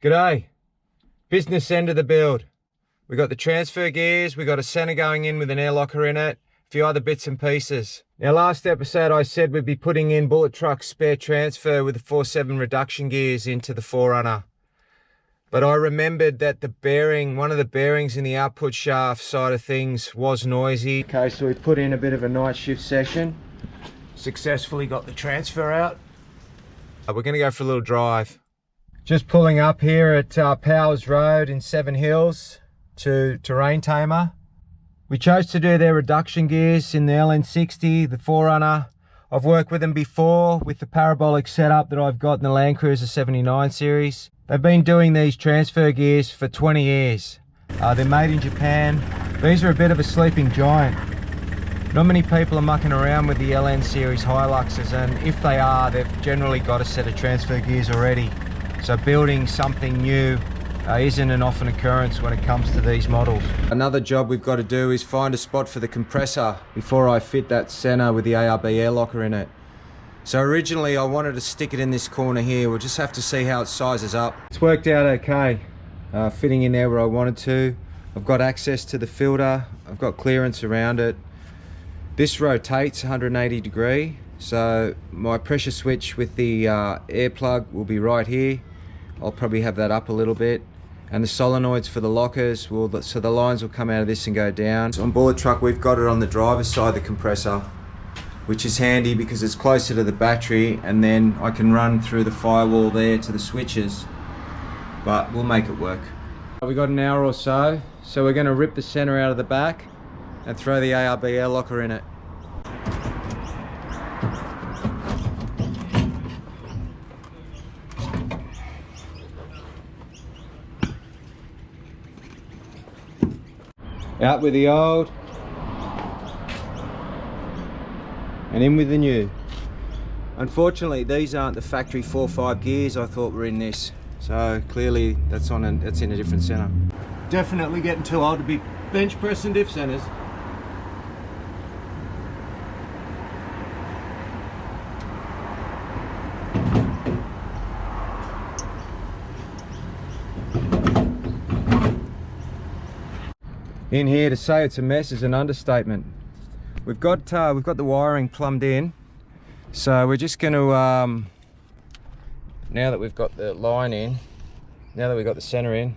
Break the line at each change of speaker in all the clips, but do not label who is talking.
G'day. Business end of the build. We got the transfer gears, we got a center going in with an air locker in it, a few other bits and pieces. Now last episode I said we'd be putting in Bullet Truck's spare transfer with the 4.7 reduction gears into the 4runner. But I remembered that the bearing, one of the bearings in the output shaft side of things was noisy. Okay, so we put in a bit of a night shift session. Successfully got the transfer out. We're gonna go for a little drive. Just pulling up here at Powers Road in Seven Hills to Terrain Tamer. We chose to do their reduction gears in the LN60, the 4runner. I've worked with them before with the parabolic setup that I've got in the Land Cruiser 79 series. They've been doing these transfer gears for 20 years. They're made in Japan. These are a bit of a sleeping giant. Not many people are mucking around with the LN series Hiluxes, and if they are, they've generally got a set of transfer gears already. So building something new isn't an often occurrence when it comes to these models. Another job we've got to do is find a spot for the compressor before I fit that center with the ARB air locker in it. So originally I wanted to stick it in this corner here. We'll just have to see how it sizes up. It's worked out okay, fitting in there where I wanted to. I've got access to the filter, I've got clearance around it. This rotates 180 degree, so my pressure switch with the air plug will be right here. I'll probably have that up a little bit, and the solenoids for the lockers will, so the lines will come out of this and go down. So on Bullet Truck we've got it on the driver's side, the compressor, which is handy because it's closer to the battery, and then I can run through the firewall there to the switches, but we'll make it work. We've got an hour or so we're going to rip the center out of the back and throw the ARB air locker in it. Out with the old and in with the new. Unfortunately these aren't the factory 4.5 gears I thought were in this, so clearly that's in a different center. Definitely getting too old to be bench pressing diff centers. In here to say it's a mess is an understatement. We've got the wiring plumbed in, so we're just going to now that we've got the line in, now that we've got the center in,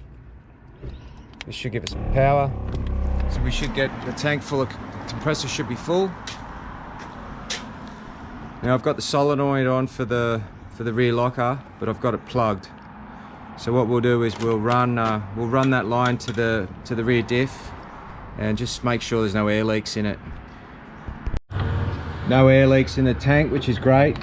this should give us power. So we should get the tank full of compressor, should be full. Now I've got the solenoid on for the rear locker, but I've got it plugged. So what we'll do is we'll run that line to the rear diff, and just make sure there's no air leaks in it. No air leaks in the tank, which is great.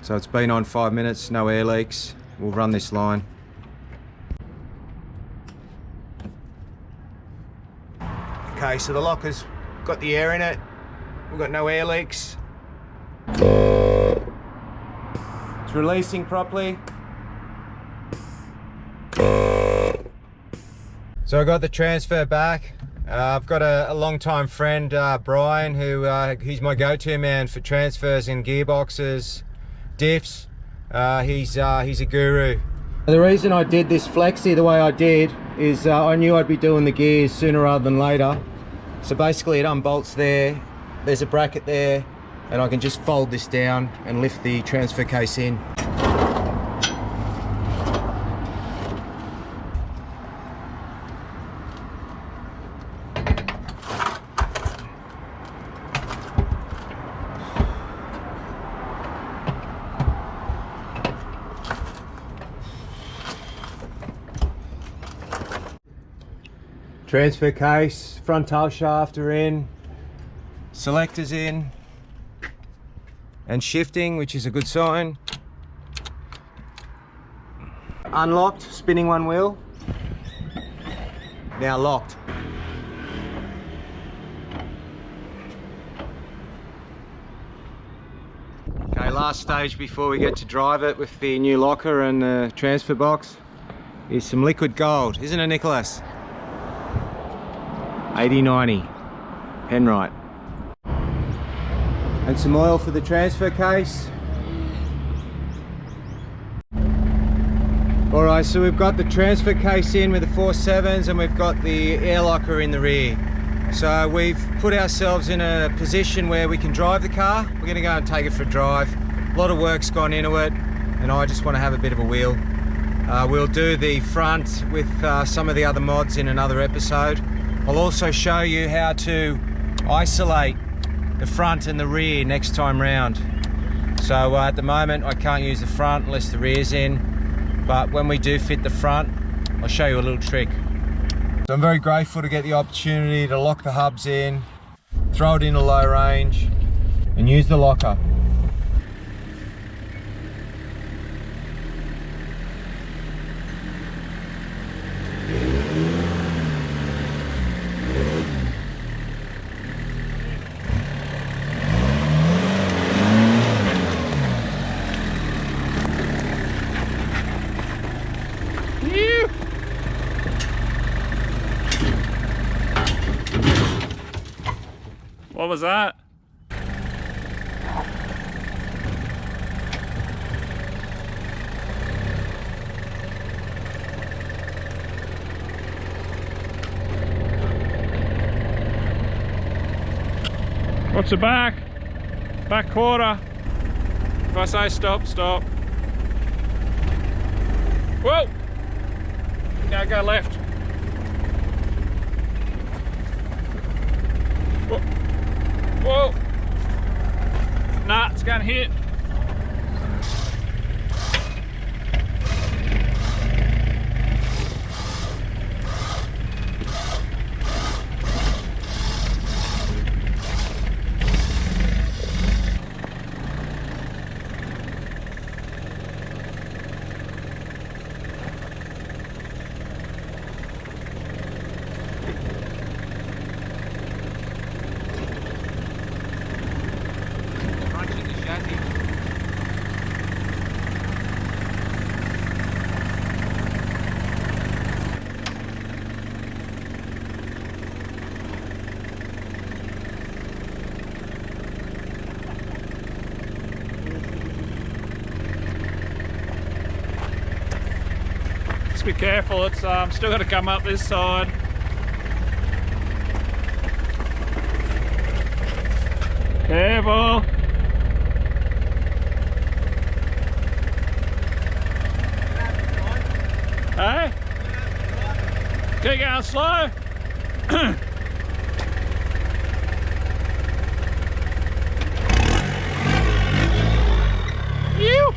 So it's been on 5 minutes, no air leaks. We'll run this line. Okay, so the locker's got the air in it. We've got no air leaks. It's releasing properly. So I got the transfer back. I've got a long-time friend, Brian, who he's my go-to man for transfers in gearboxes, diffs. He's a guru. The reason I did this flexi the way I did is I knew I'd be doing the gears sooner rather than later. So basically it unbolts there, there's a bracket there, and I can just fold this down and lift the transfer case in. Transfer case, front tail shaft are in, selectors in, and shifting, which is a good sign. Unlocked, spinning one wheel. Now locked. Okay, last stage before we get to drive it with the new locker and the transfer box is some liquid gold, isn't it, Nicholas? 80/90 Penrite. And some oil for the transfer case. Alright, so we've got the transfer case in with the 4.7s and we've got the air locker in the rear. So we've put ourselves in a position where we can drive the car. We're going to go and take it for a drive. A lot of work's gone into it and I just want to have a bit of a wheel. We'll do the front with some of the other mods in another episode. I'll also show you how to isolate the front and the rear next time round. So at the moment I can't use the front unless the rear's in. But when we do fit the front, I'll show you a little trick. So I'm very grateful to get the opportunity to lock the hubs in, throw it into low range, and use the locker.
What was that? What's the back? Back quarter. If I say stop, stop. Whoa! Go left. Whoa! Whoa! Nah, it's gonna hit. Be careful, it's still got to come up this side. Careful. Hey? Keep going slow. You.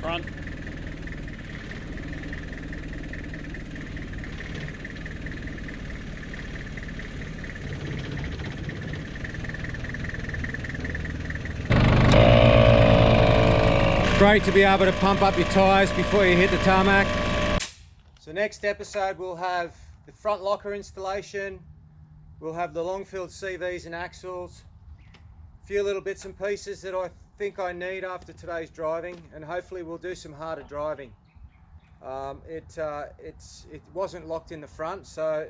Front.
Great to be able to pump up your tyres before you hit the tarmac. So next episode we'll have the front locker installation, we'll have the long-filled CVs and axles, a few little bits and pieces that I think I need after today's driving, and hopefully we'll do some harder driving. It wasn't locked in the front, so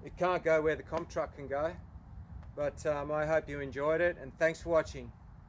it can't go where the comp truck can go, but I hope you enjoyed it, and thanks for watching.